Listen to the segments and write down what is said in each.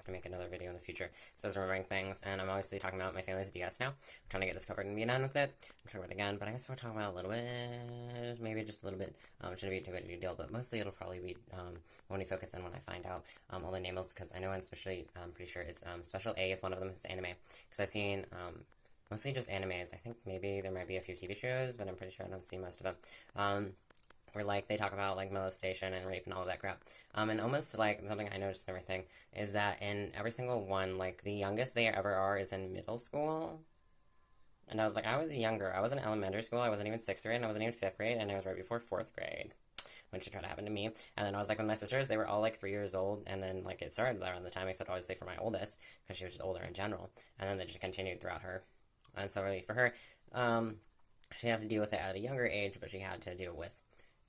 to make another video in the future. So I was remembering things, and I'm obviously talking about my family's BS now. I'm trying to get this covered and be done with it. I'm talking about it again, but I guess we'll talk about a little bit, maybe just a little bit. It shouldn't be too big a deal, but mostly it'll probably be when we focus in when I find out all the names, because I know, and especially I'm pretty sure it's Special A is one of them. It's anime, because I've seen mostly just animes. I think maybe there might be a few TV shows, but I'm pretty sure I don't see most of them. Where, like, they talk about, like, molestation and rape and all of that crap. And almost, like, something I noticed and everything is that in every single one, like, the youngest they ever are is in middle school. And I was like, I was younger. I was in elementary school. I wasn't even 6th grade, and I wasn't even 5th grade, and I was right before 4th grade when shit tried to happen to me. And then I was, like, with my sisters, they were all, like, 3 years old, and then, like, it started around the time, except obviously for my oldest, because she was just older in general. And then they just continued throughout her. And so, really, for her, she didn't have to deal with it at a younger age, but she had to deal with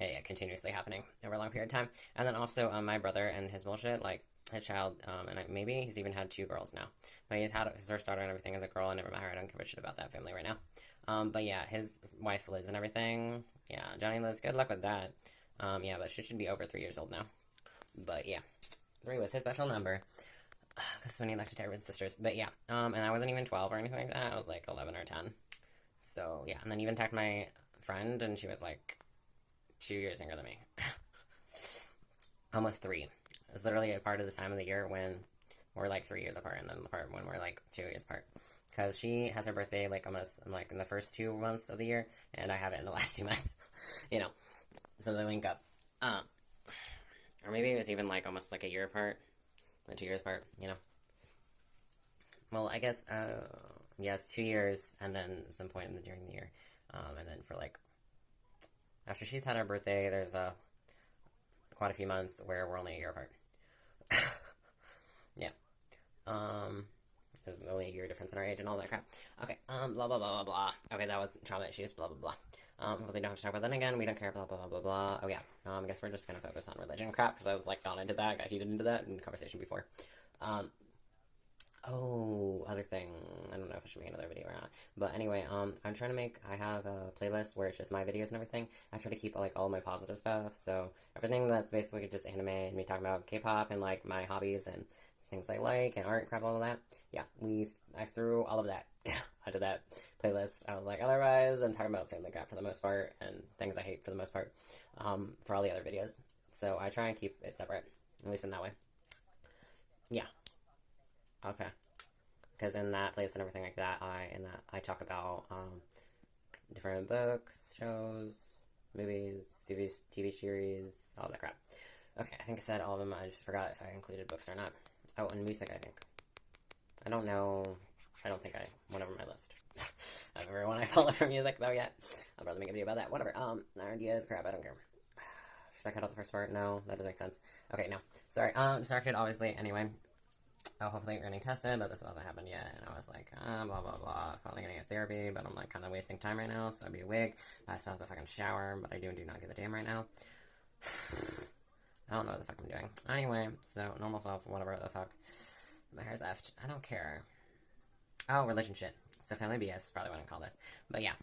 it continuously happening over a long period of time. And then also, my brother and his bullshit, like, his child, and maybe he's even had 2 girls now. But he's had his first daughter and everything as a girl. I never met her. I don't give a shit about that family right now. But yeah, his wife Liz and everything. Yeah, Johnny Liz, good luck with that. Yeah, but she should be over 3 years old now. But yeah, 3 was his special number. That's when he liked to tear with sisters. But yeah, and I wasn't even 12 or anything like that. I was like 11 or 10. So yeah, and then even attacked my friend, and she was like 2 years younger than me. Almost 3. It's literally a part of the time of the year when we're like 3 years apart, and then the part when we're like 2 years apart. Because she has her birthday like almost like in the first 2 months of the year, and I have it in the last 2 months. You know, so they link up. Or maybe it was even like almost like a year apart, like 2 years apart. You know. Well, I guess yeah, it's 2 years, and then some point during the year, and then for like. After she's had her birthday, there's quite a few months where we're only a year apart. Yeah. There's only a year difference in our age and all that crap. Okay, blah, blah, blah, blah, blah. Okay, that was trauma issues, blah, blah, blah. Hopefully don't have to talk about that again. We don't care, blah, blah, blah, blah, blah. Oh, yeah. I guess we're just gonna focus on religion crap, because I was, like, gone into that, got heated into that in the conversation before. Oh, other thing. I don't know if it should be another video or not. But anyway, I'm trying to I have a playlist where it's just my videos and everything. I try to keep, like, all my positive stuff. So, everything that's basically just anime and me talking about K-pop and, like, my hobbies and things I like and art and crap, all of that. Yeah, I threw all of that onto that playlist. I was like, otherwise, I'm talking about family crap for the most part and things I hate for the most part, for all the other videos. So, I try and keep it separate, at least in that way. Yeah. Okay. Because in that place and everything like that, I talk about different books, shows, movies, TV series, all that crap. Okay, I think I said all of them. I just forgot if I included books or not. Oh, and music, I think. I don't know. I don't think I went over my list of everyone I follow for music, though, yet. I'll probably make a video about that. Whatever. Ideas, crap, I don't care. Should I cut out the first part? No, that doesn't make sense. Okay, no. Sorry. Distracted, obviously. Anyway. Oh, hopefully we're getting tested, but this hasn't happened yet. And I was like, blah, blah, blah. Finally getting a therapy, but I'm like kind of wasting time right now, so I'd be a wig. I still have to fucking shower, but I do not give a damn right now. I don't know what the fuck I'm doing. Anyway, so normal self, whatever the fuck. My hair's effed. I don't care. Oh, religion shit. So family BS is probably what I call this. But yeah,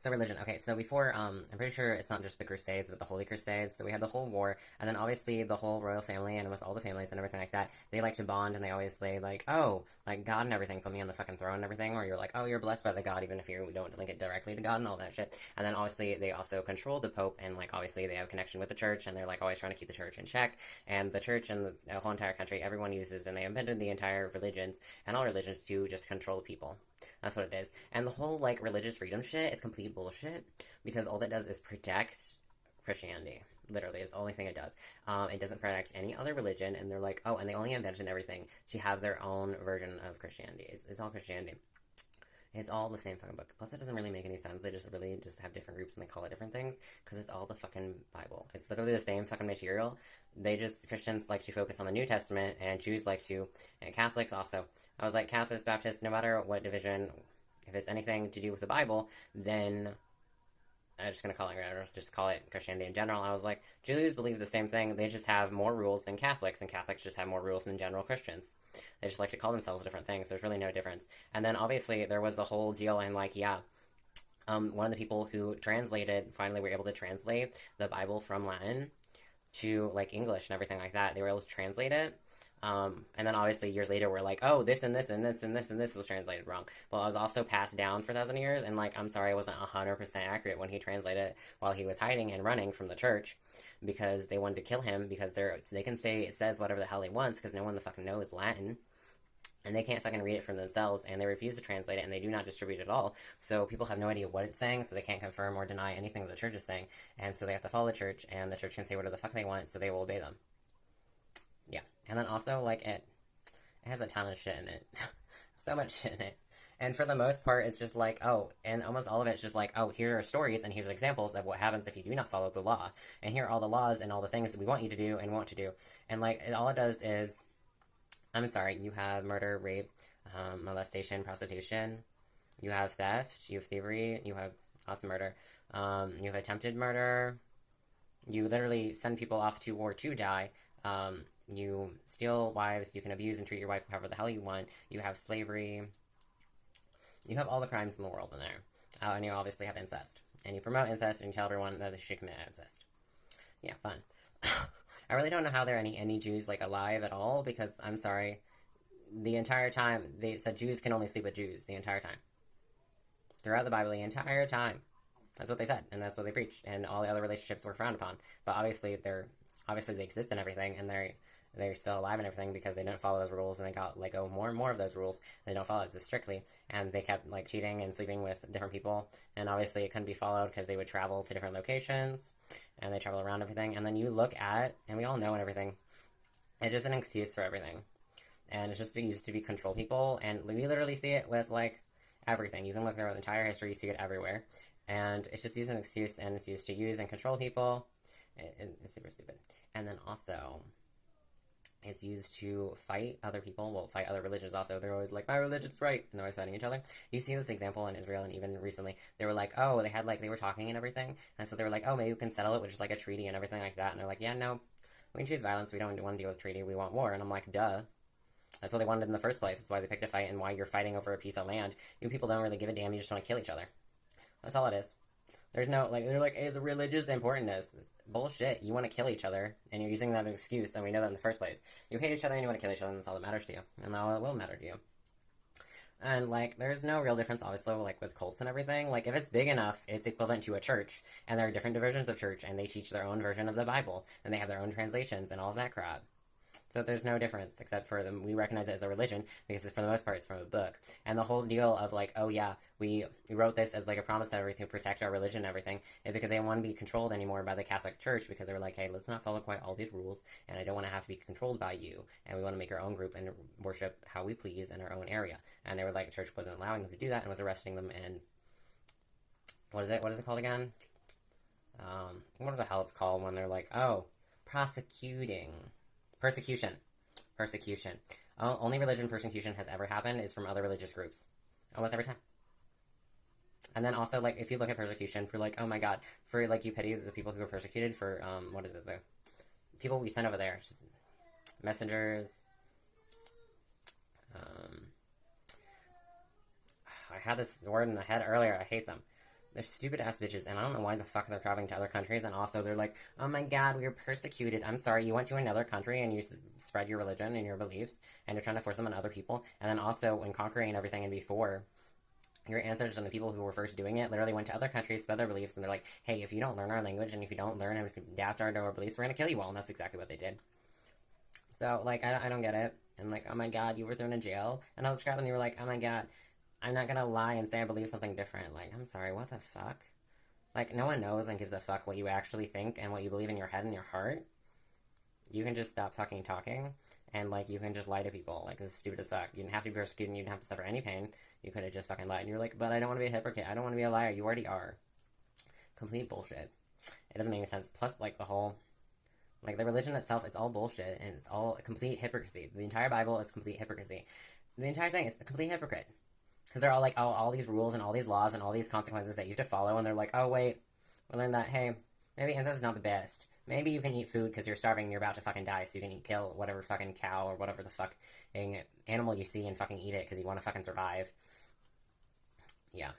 so religion. Okay, so before, I'm pretty sure it's not just the Crusades, but the Holy Crusades. So we had the whole war, and then obviously the whole royal family, and almost all the families and everything like that, they like to bond, and they always say, like, oh, like, God and everything, put me on the fucking throne and everything, or you're like, oh, you're blessed by the God, even if you don't link it directly to God and all that shit. And then obviously they also control the Pope, and, like, obviously they have a connection with the church, and they're, like, always trying to keep the church in check, and the church and the whole entire country, everyone uses, and they invented the entire religions, and all religions to just control people. That's what it is. And the whole, like, religious freedom shit is complete bullshit, because all that does is protect Christianity. Literally, it's the only thing it does. It doesn't protect any other religion, and they're like, oh, and they only invented everything to have their own version of Christianity. It's all Christianity. It's all the same fucking book. Plus, it doesn't really make any sense. They just really just have different groups, and they call it different things, because it's all the fucking Bible. It's literally the same fucking material. Christians like to focus on the New Testament, and Jews like to, and Catholics also. I was like, Catholics, Baptists, no matter what division, if it's anything to do with the Bible, then I'm just just call it Christianity in general. I was like, Jews believe the same thing. They just have more rules than Catholics, and Catholics just have more rules than general Christians. They just like to call themselves different things. There's really no difference. And then obviously there was the whole deal, and like, yeah, one of the people who finally were able to translate the Bible from Latin to like English and everything like that. They were able to translate it. And then obviously years later, we're like, oh, this and this and this and this and this was translated wrong. Well, it was also passed down for 1,000 years, and like, I'm sorry, it wasn't 100% accurate when he translated it while he was hiding and running from the church because they wanted to kill him because they can say it says whatever the hell they want because no one the fucking knows Latin. And they can't fucking read it for themselves, and they refuse to translate it, and they do not distribute it at all. So people have no idea what it's saying, so they can't confirm or deny anything that the church is saying. And so they have to follow the church, and the church can say whatever the fuck they want, so they will obey them. Yeah. And then also, like, it has a ton of shit in it. So much shit in it. And for the most part, it's just like, oh, and almost all of it's just like, oh, here are stories, and here's examples of what happens if you do not follow the law. And here are all the laws and all the things that we want you to do and want to do. And, like, all it does is, I'm sorry, you have murder, rape, molestation, prostitution, you have theft, you have thievery, you have lots of murder, you have attempted murder, you literally send people off to war to die, you steal wives, you can abuse and treat your wife however the hell you want, you have slavery, you have all the crimes in the world in there, and you obviously have incest, and you promote incest and you tell everyone that they should commit incest. Yeah, fun. I really don't know how there are any Jews, like, alive at all, because, I'm sorry, the entire time, they said Jews can only sleep with Jews, the entire time. Throughout the Bible, the entire time. That's what they said, and that's what they preached, and all the other relationships were frowned upon. But obviously, they exist and everything, and they're still alive and everything because they didn't follow those rules, and they got, like, more and more of those rules. They don't follow it as strictly, and they kept, like, cheating and sleeping with different people, and obviously it couldn't be followed because they would travel to different locations, and they travel around everything, and then you look at, and we all know and everything, it's just an excuse for everything, and it's just used to be control people, and we literally see it with, like, everything. You can look through the entire history, you see it everywhere, and it's just used as an excuse, and it's used to use and control people. It's super stupid. And then also, it's used to fight other people, well, fight other religions also. They're always like, my religion's right, and they're always fighting each other. You see this example in Israel, and even recently, they were like, oh, they were talking and everything, and so they were like, oh, maybe we can settle it with just, like, a treaty and everything like that, and they're like, yeah, no, we can choose violence, we don't want to deal with treaty, we want war, and I'm like, duh. That's what they wanted in the first place, that's why they picked a fight, and why you're fighting over a piece of land. You people don't really give a damn, you just want to kill each other. That's all it is. There's no, like, they're like, hey, the religious importance. It's bullshit. You want to kill each other, and you're using that as an excuse, and we know that in the first place. You hate each other, and you want to kill each other, and that's all that matters to you. And all it will matter to you. And, like, there's no real difference, obviously, like, with cults and everything. Like, if it's big enough, it's equivalent to a church, and there are different divisions of church, and they teach their own version of the Bible, and they have their own translations, and all of that crap. So there's no difference, except for them. We recognize it as a religion, because for the most part, it's from a book. And the whole deal of, like, oh yeah, we wrote this as, like, a promise to everything, to protect our religion and everything, is because they don't want to be controlled anymore by the Catholic Church, because they were like, hey, let's not follow quite all these rules, and I don't want to have to be controlled by you, and we want to make our own group and worship how we please in our own area. And they were like, the church wasn't allowing them to do that, and was arresting them, and what is it called again? What the hell it's called when they're like, oh, Persecution. Only religion persecution has ever happened is from other religious groups. Almost every time. And then also, like, if you look at persecution for, like, oh my god, for, like, you pity the people who are persecuted for, the people we send over there. Just messengers. I had this word in the head earlier, I hate them. They're stupid ass bitches, and I don't know why the fuck they're traveling to other countries, and also they're like, oh my god, we were persecuted. I'm sorry, you went to another country and you spread your religion and your beliefs, and you're trying to force them on other people, and then also when conquering everything and before, your ancestors and the people who were first doing it literally went to other countries, spread their beliefs, and they're like, hey, if you don't learn our language, and if you don't learn and adapt our beliefs, we're gonna kill you all, and that's exactly what they did. So, like, I don't get it, and like, oh my god, you were thrown in jail, and all this crap, and you were like, oh my god, I'm not gonna lie and say I believe something different. Like, I'm sorry, what the fuck? Like, no one knows and gives a fuck what you actually think and what you believe in your head and your heart. You can just stop fucking talking, and, like, you can just lie to people. Like, this is stupid as fuck. You didn't have to be persecuted and you didn't have to suffer any pain. You could have just fucking lied. And you're like, but I don't want to be a hypocrite. I don't want to be a liar. You already are. Complete bullshit. It doesn't make any sense. Plus, like, the whole... Like, the religion itself, it's all bullshit, and it's all complete hypocrisy. The entire Bible is complete hypocrisy. The entire thing is a complete hypocrite. Because they're all like, oh, all these rules and all these laws and all these consequences that you have to follow, and they're like, oh, wait, we learned that, hey, maybe incest is not the best. Maybe you can eat food because you're starving and you're about to fucking die, so you can kill whatever fucking cow or whatever the fucking animal you see and fucking eat it because you want to fucking survive. Yeah.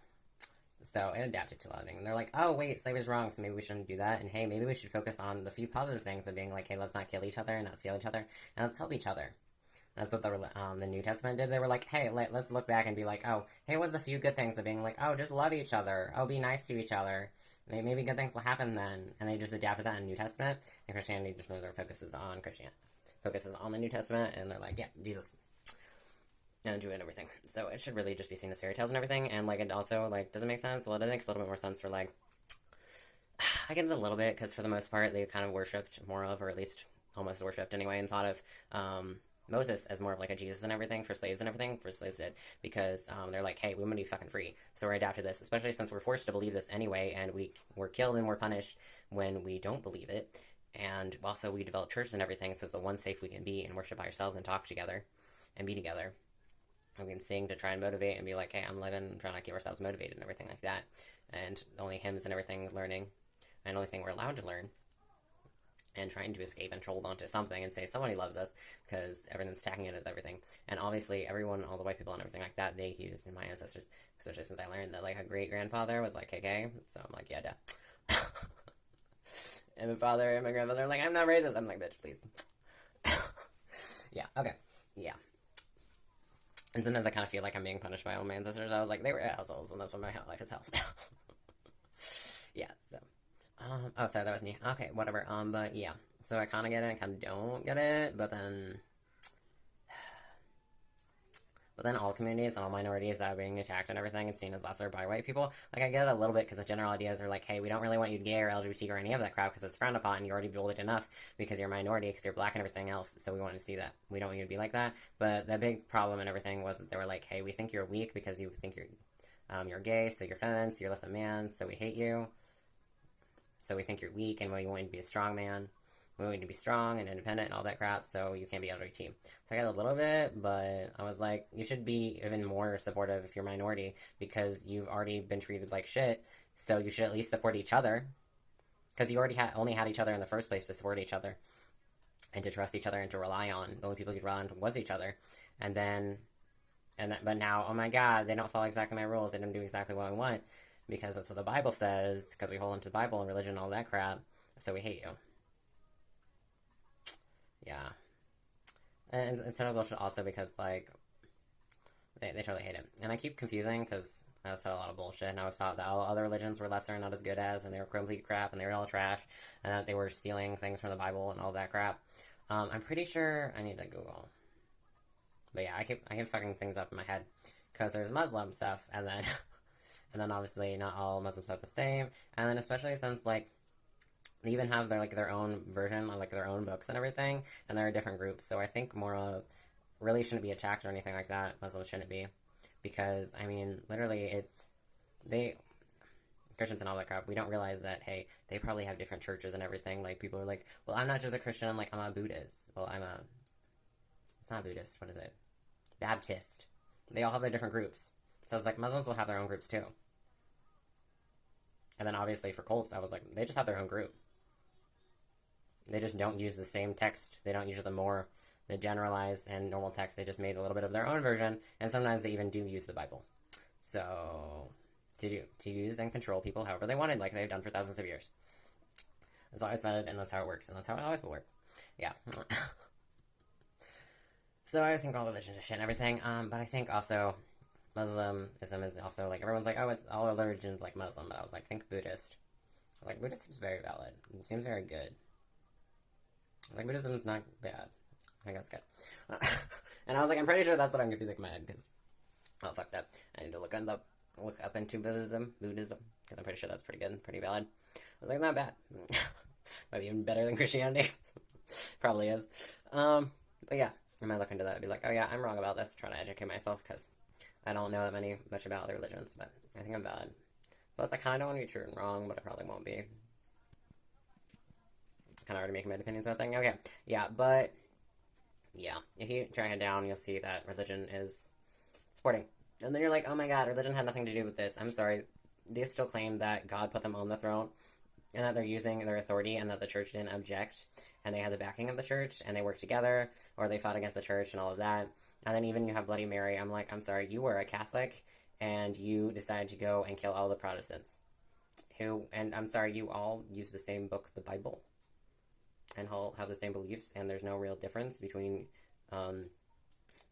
So, it adapted to a lot of things. And they're like, oh, wait, slavery's wrong, so maybe we shouldn't do that, and hey, maybe we should focus on the few positive things of being like, hey, let's not kill each other and not steal each other, and let's help each other. That's what the New Testament did. They were like, hey, let's look back and be like, oh, hey, what's the few good things of being like, oh, just love each other. Oh, be nice to each other. Maybe good things will happen then. And they just adapted that in the New Testament. And Christianity just moves their focuses on the New Testament. And they're like, yeah, Jesus. And doing everything. So it should really just be seen as fairy tales and everything. And, like, it also, like, doesn't make sense. Well, it makes a little bit more sense for, like, I get it a little bit, because for the most part, they kind of worshipped more of, or at least almost worshipped anyway, and thought of Moses as more of like a Jesus and everything for slaves and everything, for slaves did, because they're like, hey, we want to be fucking free. So we're adapted this, especially since we're forced to believe this anyway, and we're killed and we're punished when we don't believe it. And also we develop churches and everything, so it's the one safe we can be and worship by ourselves and talk together and be together. And we can sing to try and motivate and be like, hey, I'm living, and trying to keep ourselves motivated and everything like that. And only hymns and everything learning, and the only thing we're allowed to learn, and trying to escape and hold onto something and say somebody loves us, because everyone's tacking it as everything. And obviously everyone, all the white people and everything like that, they used in my ancestors, especially since I learned that like a great grandfather was like KK, so I'm like, yeah, duh. And my father and my grandmother are like, I'm not racist. I'm like, bitch, please. Yeah, okay, yeah. And sometimes I kind of feel like I'm being punished by all my ancestors. I was like, they were assholes, and that's what my life is hell. Yeah, so. Oh, sorry, that was me. Okay, whatever. But yeah. So I kind of get it, kind of don't get it, but then all communities and all minorities that are being attacked and everything and seen as lesser by white people, like, I get it a little bit, because the general ideas are like, hey, we don't really want you gay or LGBT or any of that crap, because it's frowned upon, and you already bullied enough because you're a minority, because you're black and everything else, so we want to see that. We don't want you to be like that. But the big problem and everything was that they were like, hey, we think you're weak because you think you're gay, so you're feminine, so you're less a man, so we hate you. So we think you're weak, and we want you to be a strong man. We want you to be strong and independent and all that crap, so you can't be out of your team. So I got a little bit, but I was like, you should be even more supportive if you're a minority, because you've already been treated like shit, so you should at least support each other. Because you already only had each other in the first place to support each other, and to trust each other, and to rely on. The only people you could rely on was each other. But now, oh my god, they don't follow exactly my rules, they don't do exactly what I want, because that's what the Bible says, because we hold on to the Bible and religion and all that crap, so we hate you. Yeah. And it's of bullshit also, because, like, they totally hate it. And I keep confusing, because I was taught a lot of bullshit, and I was taught that all other religions were lesser and not as good as, and they were complete crap, and they were all trash, and that they were stealing things from the Bible and all that crap. I'm pretty sure I need to Google. But yeah, I keep fucking things up in my head, because there's Muslim stuff, and then... And then obviously not all Muslims are the same. And then especially since like they even have their own version, like their own books and everything, and there are different groups. So I think more of really shouldn't be attacked or anything like that. Muslims shouldn't be, because I mean literally Christians and all that crap. We don't realize that hey, they probably have different churches and everything. Like people are like, well, I'm not just a Christian. Like I'm a Buddhist. Well, it's not Buddhist. What is it? Baptist. They all have their different groups. So I was like, Muslims will have their own groups too. And then obviously for cults, I was like, they just have their own group. They just don't use the same text. They don't use the generalized and normal text. They just made a little bit of their own version, and sometimes they even do use the Bible. So, to use and control people however they wanted, like they've done for thousands of years. That's always vetted, and that's how it works, and that's how it always will work. Yeah. So I think all religions are shit and everything, but I think also Muslimism is also, like, everyone's like, oh, it's all other religions like Muslim, but I was like, think Buddhist. I was like, Buddhist seems very valid. It seems very good. Like, Buddhism is not bad. I think that's good. And I was like, I'm pretty sure that's what I'm confusing in my head, because, oh, fuck that. I need to look up into Buddhism, because I'm pretty sure that's pretty good, pretty valid. I was like, not bad. Might be even better than Christianity. Probably is. But yeah, I might look into that and be like, oh yeah, I'm wrong about this, trying to educate myself, because I don't know that much about other religions, but I think I'm valid. Plus, I kind of don't want to be true and wrong, but I probably won't be. Kind of already making my opinions on that thing. Okay, yeah, but yeah, if you track it down, you'll see that religion is supporting. And then you're like, oh my god, religion had nothing to do with this. I'm sorry. They still claim that God put them on the throne, and that they're using their authority, and that the church didn't object, and they had the backing of the church, and they worked together, or they fought against the church and all of that. And then even you have Bloody Mary. I'm like, I'm sorry, you were a Catholic, and you decided to go and kill all the Protestants. And I'm sorry, you all use the same book, the Bible, and all have the same beliefs, and there's no real difference between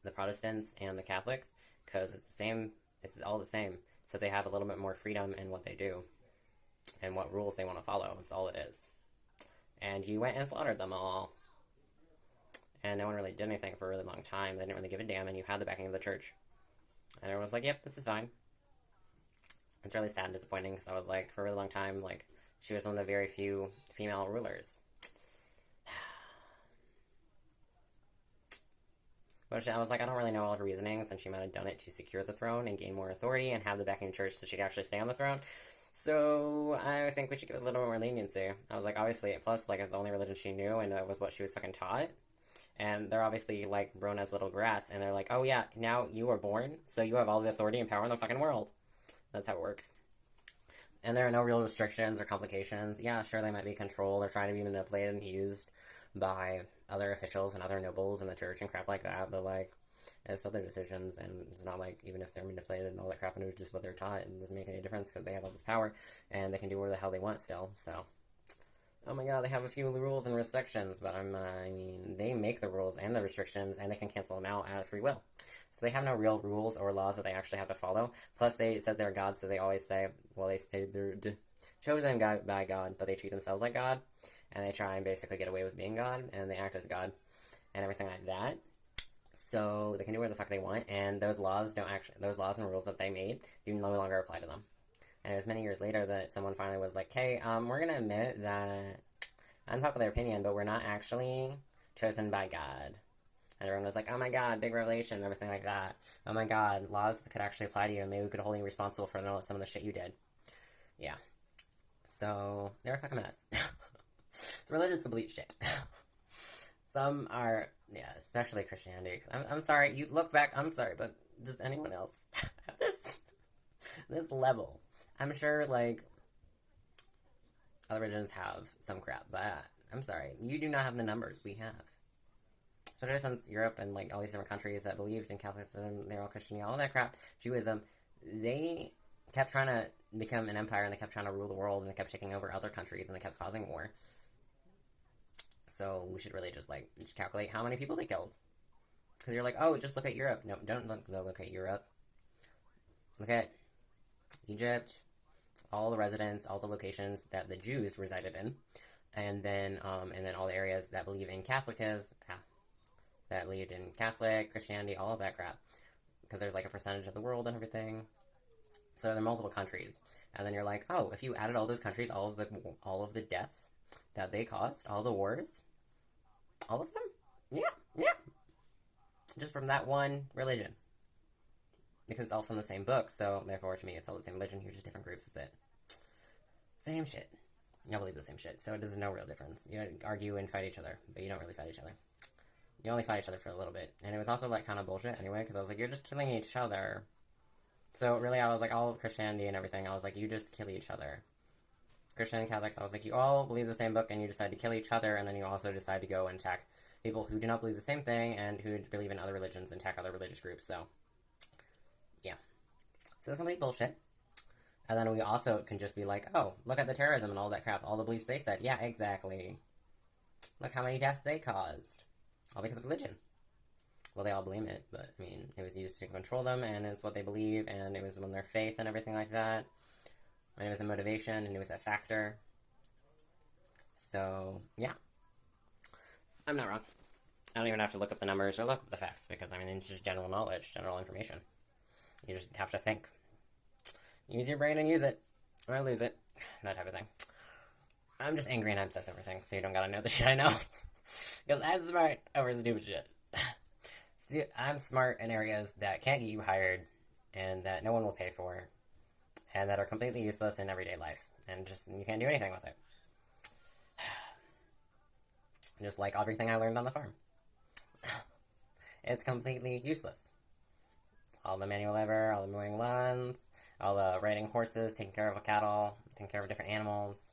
the Protestants and the Catholics, because it's the same, it's all the same. So they have a little bit more freedom in what they do and what rules they want to follow. That's all it is. And you went and slaughtered them all. And no one really did anything for a really long time. They didn't really give a damn, and you had the backing of the church. And everyone was like, yep, this is fine. It's really sad and disappointing, because I was like, for a really long time, like, she was one of the very few female rulers. But I was like, I don't really know all her reasonings, and she might have done it to secure the throne and gain more authority and have the backing of the church so she could actually stay on the throne. So I think we should give it a little more leniency. I was like, obviously, plus, like, it's the only religion she knew, and it was what she was fucking taught. And they're obviously, like, grown as little brats, and there like, oh yeah, now you were born, so you have all the authority and power in the fucking world. That's how it works. And there are no real restrictions or complications. Yeah, sure, they might be controlled or trying to be manipulated and used by other officials and other nobles in the church and crap like that, but, like, it's still their decisions, and it's not like, even if they're manipulated and all that crap, and it's just what they're taught, it doesn't make any difference, because they have all this power, and they can do whatever the hell they want still, so. Oh my god, they have a few rules and restrictions, but I mean, they make the rules and the restrictions, and they can cancel them out at free will. So they have no real rules or laws that they actually have to follow. Plus, they said they're God, so they always say, well, they say they're chosen by God, but they treat themselves like God, and they try and basically get away with being God, and they act as God, and everything like that. So they can do whatever the fuck they want, and those laws and rules that they made do no longer apply to them. And it was many years later that someone finally was like, hey, we're gonna admit that, unpopular opinion, but we're not actually chosen by God. And everyone was like, oh my god, big revelation, and everything like that. Oh my god, laws could actually apply to you, and maybe we could hold you responsible for some of the shit you did. Yeah. So, they're a fucking mess. The religion's complete shit. Some are, yeah, especially Christianity. I'm sorry, you look back, I'm sorry, but does anyone else have this level? I'm sure, like, other religions have some crap, but I'm sorry, you do not have the numbers we have. Especially since Europe and, like, all these different countries that believed in Catholicism, they're all Christian, all that crap, Judaism, they kept trying to become an empire, and they kept trying to rule the world, and they kept taking over other countries, and they kept causing war. So we should really just calculate how many people they killed. Because you're like, oh, just look at Europe. No, don't look at Europe. Look at Egypt, all the residents, all the locations that the Jews resided in, and then all the areas that believe in that believed in Catholic, Christianity, all of that crap. Because there's, like, a percentage of the world and everything. So there are multiple countries. And then you're like, oh, if you added all those countries, all of the deaths that they caused, all the wars, all of them? Yeah. Just from that one religion. Because it's all from the same book, so therefore, to me, it's all the same religion. You're just different groups, is it? Same shit. Y'all believe the same shit, so it does no real difference. You argue and fight each other, but you don't really fight each other. You only fight each other for a little bit. And it was also, like, kind of bullshit anyway, because I was like, you're just killing each other. So, really, I was like, all of Christianity and everything, I was like, you just kill each other. Christian and Catholics, I was like, you all believe the same book, and you decide to kill each other, and then you also decide to go and attack people who do not believe the same thing, and who believe in other religions, and attack other religious groups, so, yeah. So it's complete bullshit. And then we also can just be like, oh, look at the terrorism and all that crap, all the beliefs they said. Yeah, exactly. Look how many deaths they caused. All because of religion. Well, they all blame it, but, I mean, it was used to control them, and it's what they believe, and it was in their faith and everything like that. And it was a motivation, and it was a factor. So, yeah. I'm not wrong. I don't even have to look up the numbers or look up the facts, because, I mean, it's just general knowledge, general information. You just have to think. Use your brain and use it. Or lose it. That type of thing. I'm just angry and obsessed over things, so you don't gotta know the shit I know. Because I'm smart over stupid shit. See, I'm smart in areas that can't get you hired, and that no one will pay for, and that are completely useless in everyday life, and just, you can't do anything with it. Just like everything I learned on the farm. It's completely useless. All the manual labor, all the mowing lawns, all the riding horses, taking care of cattle, taking care of different animals,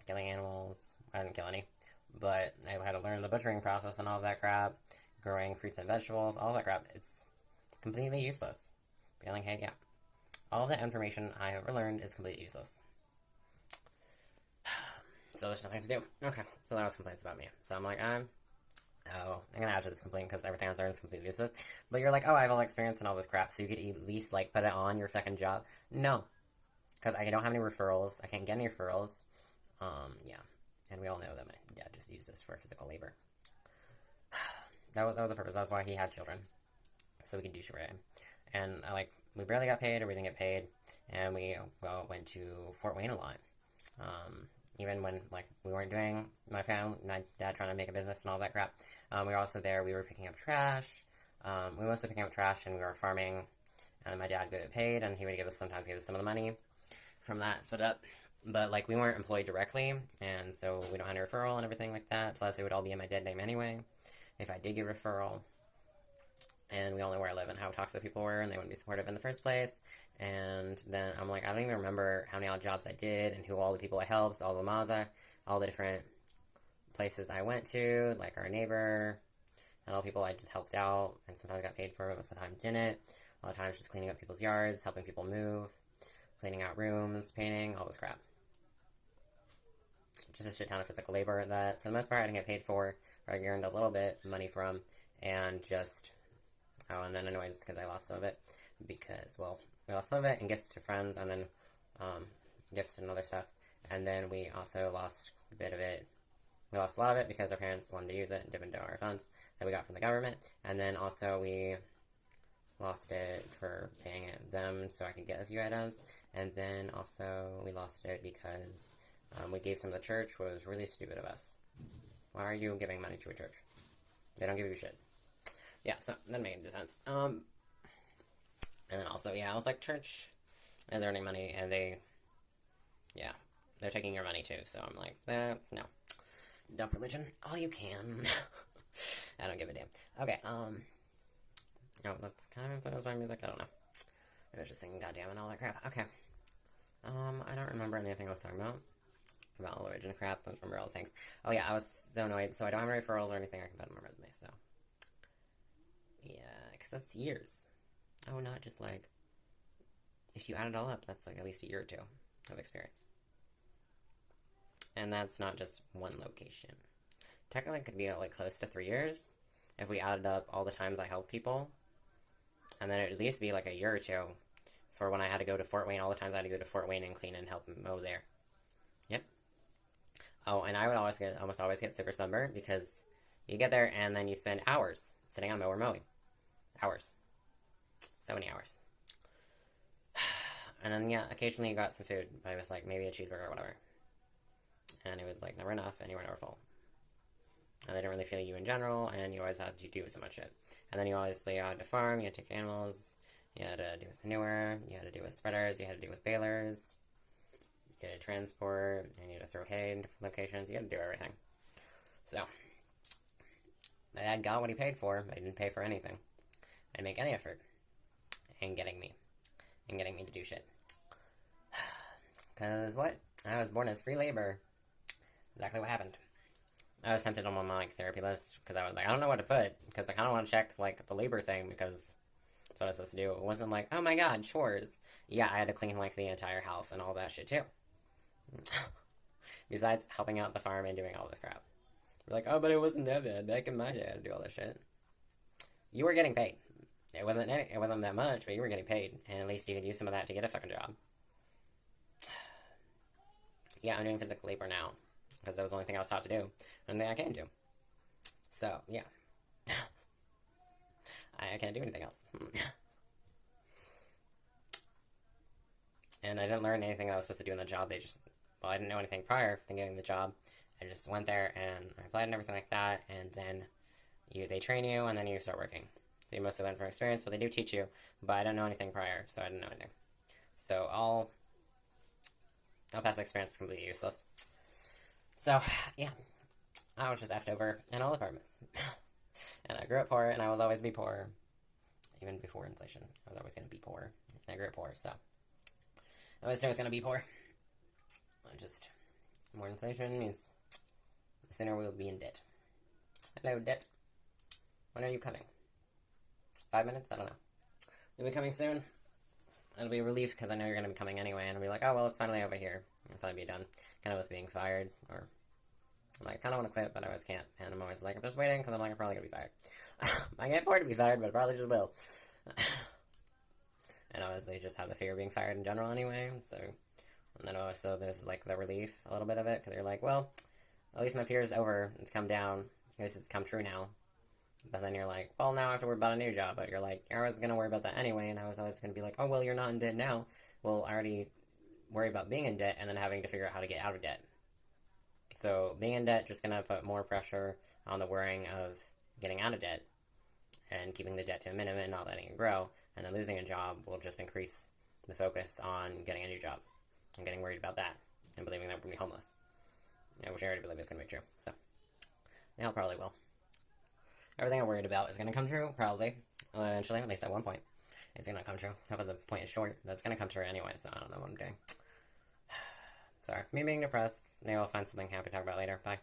killing animals. I didn't kill any, but I had to learn the butchering process and all of that crap, growing fruits and vegetables, all that crap. It's completely useless. Feeling, hey, yeah. All of the information I ever learned is completely useless. So there's nothing to do. Okay, so that was complaints about me. So I'm like, oh, I'm gonna add to this complaint because everything I've learned is completely useless. But you're like, oh, I have all the experience and all this crap, so you could at least like put it on your second job. No, because I don't have any referrals. I can't get any referrals. Yeah, and we all know that my dad just used this for physical labor. That was the purpose. That's why he had children, so we could do shit for him. And we barely got paid, or we didn't get paid, and we went to Fort Wayne a lot. Even when we weren't doing my dad trying to make a business and all that crap. We were also there. We were picking up trash. We were mostly picking up trash, and we were farming. And my dad would get paid, and he would sometimes give us some of the money from that split up. But we weren't employed directly, and so we don't have any referral and everything like that. Plus, it would all be in my dead name anyway, if I did get a referral. And we all know where I live and how toxic people were, and they wouldn't be supportive in the first place. And then I'm like, I don't even remember how many odd jobs I did and who all the people I helped, all the Maza, all the different places I went to, like our neighbor, and all the people I just helped out, and sometimes got paid for, but most of the time didn't. A lot of times just cleaning up people's yards, helping people move, cleaning out rooms, painting, all this crap. Just a shit ton of physical labor that, for the most part, I didn't get paid for, or I earned a little bit of money from, and just... Oh, and then anyways, because I lost some of it, because, well, we lost some of it, and gifts to friends, and then, gifts and other stuff, and then we also lost a bit of it. We lost a lot of it because our parents wanted to use it and dip into our funds that we got from the government, and then also we lost it for paying them so I could get a few items, and then also we lost it because we gave some to the church, which was really stupid of us. Why are you giving money to a church? They don't give you shit. Yeah, so that made any sense. And then also, yeah, I was like, church is earning money, and they're taking your money too, so I'm like, no. Dump religion all you can. I don't give a damn. Okay, oh, that's kind of, that was my music, I don't know. I was just singing Goddamn and all that crap. Okay. I don't remember anything I was talking about religion crap, I don't remember all the things. Oh yeah, I was so annoyed, so I don't have any referrals or anything I can put on my resume, so. Yeah, because that's years. Oh, not just if you add it all up, that's at least a year or two of experience. And that's not just one location. Technically, it could be close to 3 years if we added up all the times I helped people. And then it'd at least be a year or two for when I had to go to Fort Wayne, all the times I had to go to Fort Wayne and clean and help mow there. Yep. Oh, and I would almost always get super sunburned because you get there and then you spend hours sitting on a mower mowing. Hours. So many hours. And then, yeah, occasionally you got some food, but it was maybe a cheeseburger or whatever. And it was never enough, and you were never full. And they didn't really feel you in general, and you always had to do so much shit. And then you obviously had to farm, you had to take animals, you had to do with manure, you had to do with spreaders, you had to do with balers, you had to transport, and you had to throw hay in different locations, you had to do everything. So, my dad got what he paid for, but he didn't pay for anything. I didn't make any effort in getting me to do shit. Because what? I was born as free labor. Exactly what happened. I was tempted on my therapy list because I was I don't know what to put because I kind of want to check the labor thing because that's what I was supposed to do. It wasn't oh my god, chores. Yeah, I had to clean the entire house and all that shit too. Besides helping out the farm and doing all this crap. We're oh, but it wasn't that bad. Back in my day, I had to do all this shit. You were getting paid. It wasn't that much, but you were getting paid, and at least you could use some of that to get a fucking job. Yeah, I'm doing physical labor now because that was the only thing I was taught to do, and thing I can do. So yeah, I can't do anything else. And I didn't learn anything that I was supposed to do in the job. I didn't know anything prior to getting the job. I just went there and I applied and everything like that, and then they train you, and then you start working. So you mostly learn from experience, but they do teach you. But I didn't know anything prior, so I didn't know anything. So all past experience is completely useless. So yeah, I was just effed over in all apartments, and I grew up poor, and I will always be poor, even before inflation. I was always going to be poor, and I grew up poor, so I always knew I was going to be poor. More inflation means the sooner we'll be in debt. Hello, debt. When are you coming? 5 minutes? I don't know. You'll be coming soon? It'll be a relief because I know you're going to be coming anyway, and I'll be oh, well, it's finally over here. I'll probably be done. Kind of with being fired, or I'm like, I kind of want to quit, but I always can't. And I'm always like, I'm just waiting because I'm like, I'm probably going to be fired. I can't afford to be fired, but I probably just will. And obviously just have the fear of being fired in general anyway. So, and then also there's like the relief, a little bit of it, because you're like, well, at least my fear is over. It's come down. At least it's come true now. But then you're like, well, now I have to worry about a new job. But you're like, I was going to worry about that anyway. And I was always going to be like, oh, well, you're not in debt now. Well, I already worry about being in debt and then having to figure out how to get out of debt. So being in debt just going to put more pressure on the worrying of getting out of debt and keeping the debt to a minimum and not letting it grow. And then losing a job will just increase the focus on getting a new job and getting worried about that and believing that we're going to be homeless. Which I already believe is going to be true. So, yeah, probably will. Everything I'm worried about is going to come true, probably. Eventually, at least at one point. It's going to come true. However, the point is short. That's going to come true anyway, so I don't know what I'm doing. Sorry. Me being depressed. Maybe I'll find something happy to talk about later. Bye.